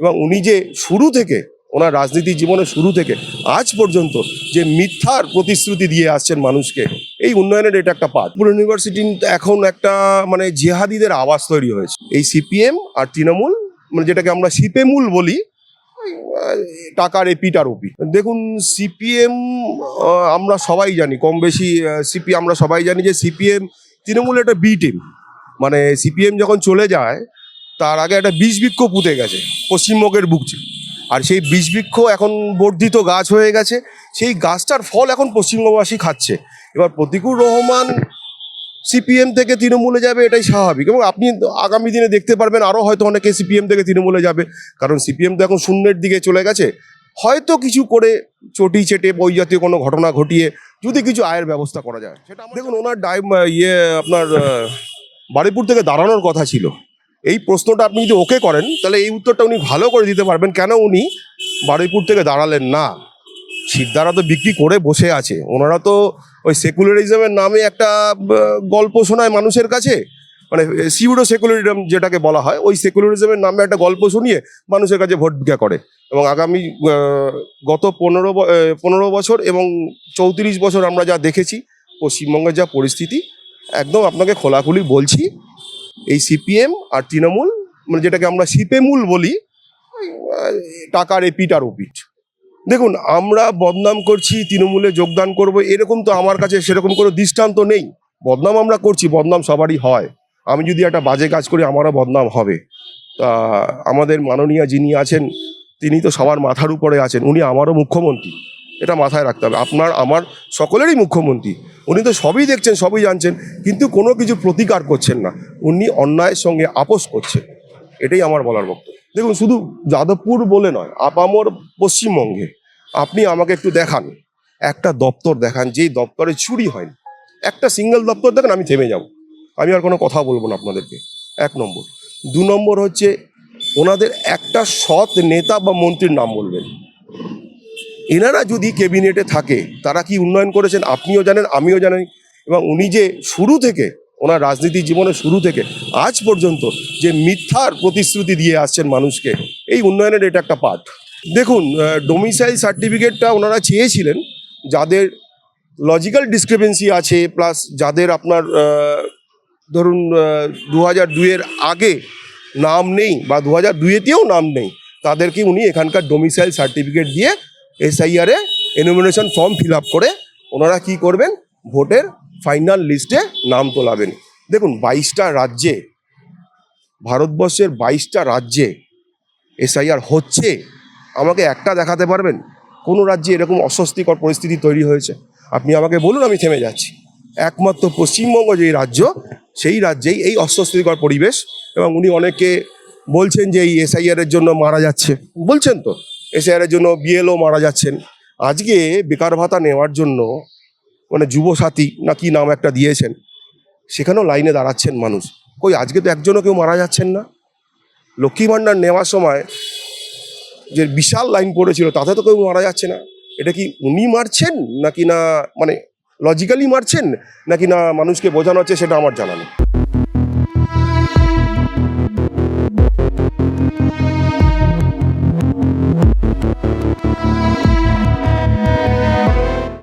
এবং উনি যে শুরু থেকে ওনার রাজনীতি জীবনের শুরু থেকে আজ পর্যন্ত যে মিথ্যার প্রতিশ্রুতি দিয়ে আসছেন মানুষকে, এই উন্নয়নের এটা একটা পার্ট। পুরো ইউনিভার্সিটি এখন একটা মানে জেহাদিদের আওয়াজ তৈরি হয়েছে। এই সিপিএম আর তৃণমূল, মানে যেটাকে আমরা সিপেমূল বলি, টাকার এপিট আর ওপিট। দেখুন, সিপিএম আমরা সবাই জানি, কম বেশি আমরা সবাই জানি যে সিপিএম তৃণমূল একটা বি টিম। মানে সিপিএম যখন চলে যায় তার আগে একটা বিষবৃক্ষ পুঁতে গেছে পশ্চিমবঙ্গের বুকে, আর সেই বিষবৃক্ষ এখন বর্ধিত গাছ হয়ে গেছে। সেই গাছটার ফল এখন পশ্চিমবঙ্গবাসী খাচ্ছে। এবার প্রতিকুর রহমান সিপিএম থেকে তৃণমূলে যাবে, এটাই স্বাভাবিক, এবং আপনি আগামী দিনে দেখতে পারবেন আরও হয়তো অনেকে সিপিএম থেকে তৃণমূলে যাবে, কারণ সিপিএম তো এখন শূন্যের দিকে চলে গেছে। হয়তো কিছু করে চটি চেটে ওই জাতীয় কোনো ঘটনা ঘটিয়ে যদি কিছু আয়ের ব্যবস্থা করা যায় সেটা। দেখুন, ওনার আপনার বারুইপুর থেকে দাঁড়ানোর কথা ছিল। এই প্রশ্নটা আপনি যদি ওকে করেন তাহলে এই উত্তরটা উনি ভালো করে দিতে পারবেন, কেন উনি বারুইপুর থেকে দাঁড়ালেন না। শিকদারা তো বিক্রি করে বসে আছে, ওনারা তো ওই সেকুলারিজমের নামে একটা গল্প শোনায় মানুষের কাছে, মানে সিউডো সেকুলারিজম যেটাকে বলা হয়, ওই সেকুলারিজমের নামে একটা গল্প শুনিয়ে মানুষের কাছে ভোট ভিক্ষা করে। এবং আগামী গত 15 বছর এবং 34 বছর আমরা যা দেখেছি পশ্চিমবঙ্গের যা পরিস্থিতি, একদম আপনাকে খোলাখুলি বলছি, এই সিপিএম আর তৃণমূল, মানে যেটাকে আমরা সিপেমূল বলি, টাকার এপিট আর ওপিট। দেখুন, আমরা বদনাম করছি, তৃণমূলে যোগদান করব, এরকম তো আমার কাছে সেরকম কোনো দৃষ্টান্ত নেই। বদনাম আমরা করছি, বদনাম সবারই হয়। আমি যদি একটা বাজে কাজ করি আমারও বদনাম হবে। তা আমাদের মাননীয় যিনি আছেন তিনি তো সবার মাথার উপরে আছেন, উনি আমারও মুখ্যমন্ত্রী, এটা মাথায় রাখতে হবে। আপনার আমার সকলেরই মুখ্যমন্ত্রী, উনি তো সবই দেখছেন, সবই জানছেন, কিন্তু কোনো কিছু প্রতিকার করছেন না, উনি অন্যায়ের সঙ্গে আপোষ করছেন। এটাই আমার বলার বক্তব্য। দেখুন, শুধু যাদবপুর বলে নয়, আপামর পশ্চিমবঙ্গে আপনি আমাকে একটু দেখান, একটা দপ্তর দেখান যেই দপ্তরে চুরি হয়নি। একটা সিঙ্গেল দপ্তর দেখেন, আমি থেমে যাব, আমি আর কোনো কথা বলবো না আপনাদেরকে। 1 নম্বর। 2 নম্বর হচ্ছে ওনাদের একটা সৎ নেতা বা মন্ত্রীর নাম বলবেন। এনারা যদি ক্যাবিনেটে থাকে তারা কি উন্নয়ন করেছেন আপনিও জানেন, আমিও জানি। এবং উনি যে শুরু থেকে ওনার রাজনীতি জীবনের শুরু থেকে আজ পর্যন্ত যে মিথ্যার প্রতিশ্রুতি দিয়ে আসছেন মানুষকে, এই উন্নয়নের এটা একটা পার্ট। দেখুন, ডোমিসাইল সার্টিফিকেটটা ওনারা চেয়েছিলেন যাদের লজিক্যাল ডিসক্রিপেন্সি আছে, প্লাস যাদের আপনার ধরুন 2002-এর আগে নাম নেই বা 2002-তেও নাম নেই, তাদেরকে উনি এখানকার ডোমিসাইল সার্টিফিকেট দিয়ে এসআইআরে এনুমিনেশন ফর্ম ফিল আপ করে ওনারা কি করবেন, ভোটের ফাইনাল লিস্টে নাম তোলাবেন। দেখুন, 22টা রাজ্যে, ভারতবর্ষের 22টা রাজ্যে এসআইআর হচ্ছে, আমাকে একটা দেখাতে পারবেন কোনো রাজ্যে এরকম অস্বস্তিকর পরিস্থিতি তৈরি হয়েছে? আপনি আমাকে বলুন, আমি থেমে যাচ্ছি। একমাত্র পশ্চিমবঙ্গ যেই রাজ্য, সেই রাজ্যেই এই অস্বস্তিকর পরিবেশ। এবং উনি অনেকে বলছেন যে এই এসআইআরের জন্য মারা যাচ্ছে, বলছেন তো এসআইআরের জন্য বিএলও মারা যাচ্ছেন। আজকে বেকার ভাতা নেওয়ার জন্য, মানে যুবসাথী না কি নাম একটা দিয়েছেন, সেখানেও লাইনে দাঁড়াচ্ছেন মানুষ। কই, আজকে তো একজনও কেউ মারা যাচ্ছেন না। লক্ষ্মী ভাণ্ডার নেওয়ার সময় যে বিশাল লাইন পড়েছিল তাতে তো কেউ মারা যাচ্ছে না। এটা কি উনি মারছেন নাকি না, মানে লজিক্যালি মারছেন নাকি না মানুষকে বোঝানো হচ্ছে, সেটা আমার জানা নেই।